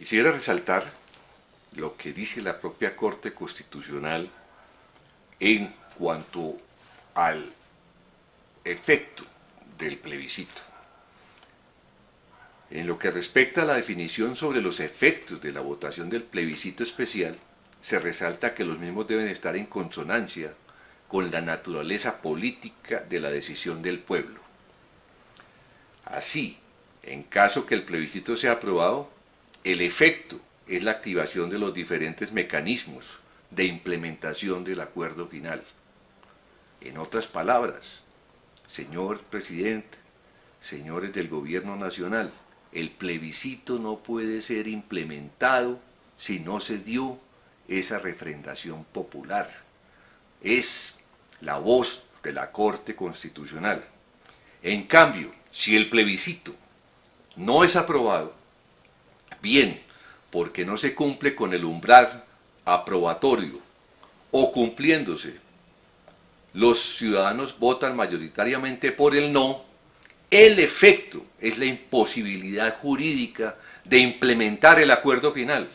Quisiera resaltar lo que dice la propia Corte Constitucional en cuanto al efecto del plebiscito. En lo que respecta a la definición sobre los efectos de la votación del plebiscito especial, se resalta que los mismos deben estar en consonancia con la naturaleza política de la decisión del pueblo. Así, en caso que el plebiscito sea aprobado, el efecto es la activación de los diferentes mecanismos de implementación del acuerdo final. En otras palabras, señor presidente, señores del gobierno nacional, el plebiscito no puede ser implementado si no se dio esa refrendación popular. Es la voz de la Corte Constitucional. En cambio, si el plebiscito no es aprobado, bien porque no se cumple con el umbral aprobatorio o cumpliéndose, los ciudadanos votan mayoritariamente por el no, el efecto es la imposibilidad jurídica de implementar el acuerdo final,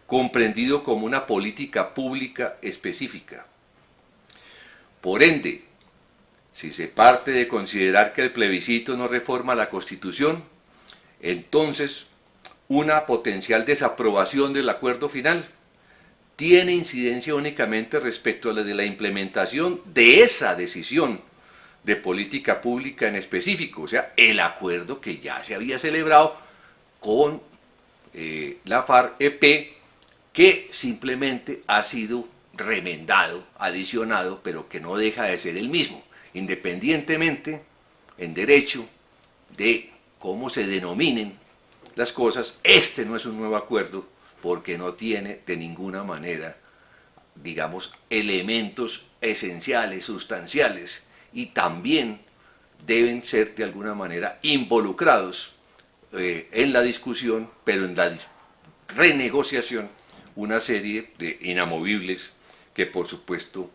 comprendido como una política pública específica. Por ende, si se parte de considerar que el plebiscito no reforma la Constitución, entonces una potencial desaprobación del acuerdo final tiene incidencia únicamente respecto a la de la implementación de esa decisión de política pública en específico, o sea, el acuerdo que ya se había celebrado con la FARC-EP, que simplemente ha sido remendado, adicionado, pero que no deja de ser el mismo, independientemente en derecho de cómo se denominen las cosas. Este no es un nuevo acuerdo porque no tiene de ninguna manera, digamos, elementos esenciales, sustanciales, y también deben ser de alguna manera involucrados en la discusión, pero en la renegociación, una serie de inamovibles que por supuesto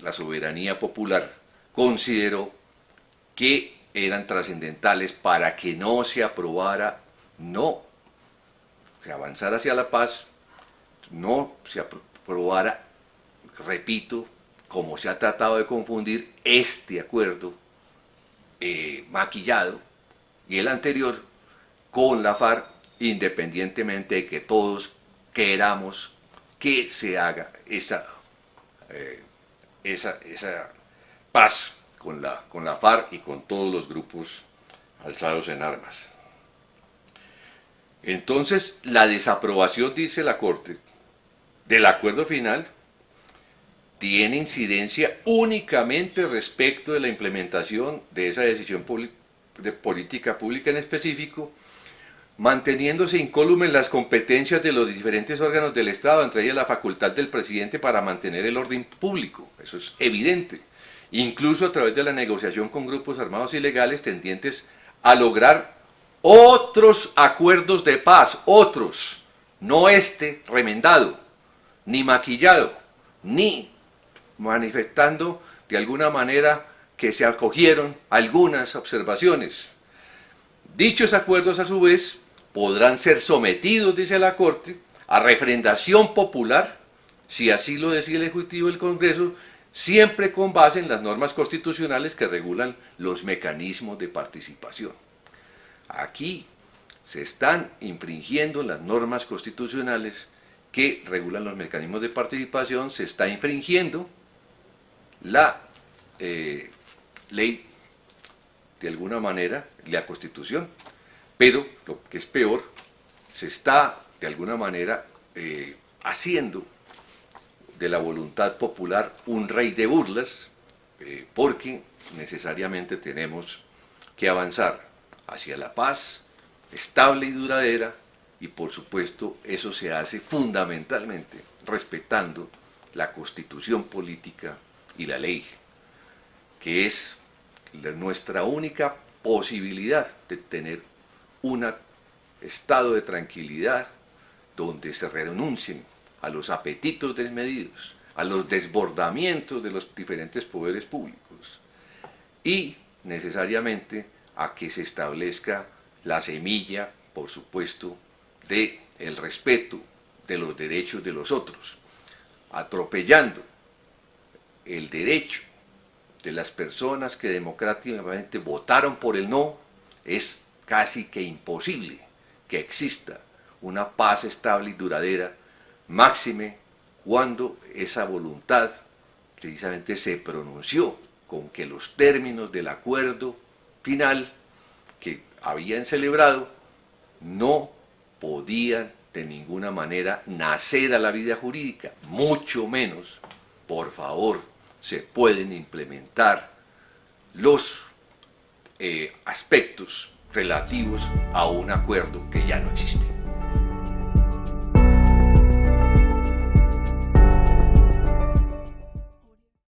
la soberanía popular consideró que eran trascendentales para que no se aprobara, no se avanzara hacia la paz, no se aprobara, repito, como se ha tratado de confundir este acuerdo maquillado y el anterior con la FARC, independientemente de que todos queramos que se haga esa paz con la FARC y con todos los grupos alzados en armas. Entonces, la desaprobación, dice la Corte, del acuerdo final tiene incidencia únicamente respecto de la implementación de esa decisión de política pública en específico, manteniéndose incólumes las competencias de los diferentes órganos del Estado, entre ellas la facultad del presidente para mantener el orden público. Eso es evidente, incluso a través de la negociación con grupos armados ilegales tendientes a lograr otros acuerdos de paz, otros, no este remendado, ni maquillado, ni manifestando de alguna manera que se acogieron algunas observaciones. Dichos acuerdos, a su vez, podrán ser sometidos, dice la Corte, a refrendación popular, si así lo decide el Ejecutivo y el Congreso, siempre con base en las normas constitucionales que regulan los mecanismos de participación. Aquí se están infringiendo las normas constitucionales que regulan los mecanismos de participación, se está infringiendo la ley, de alguna manera, la Constitución, pero lo que es peor, se está de alguna manera haciendo de la voluntad popular un rey de burlas, porque necesariamente tenemos que avanzar hacia la paz estable y duradera, y por supuesto eso se hace fundamentalmente respetando la Constitución política y la ley, que es nuestra única posibilidad de tener un estado de tranquilidad donde se renuncien a los apetitos desmedidos, a los desbordamientos de los diferentes poderes públicos y necesariamente a que se establezca la semilla, por supuesto, del respeto de los derechos de los otros, atropellando el derecho de las personas que democráticamente votaron por el no, es casi que imposible que exista una paz estable y duradera, máxime cuando esa voluntad precisamente se pronunció con que los términos del acuerdo final que habían celebrado no podían de ninguna manera nacer a la vida jurídica, mucho menos, por favor, se pueden implementar los aspectos relativos a un acuerdo que ya no existe.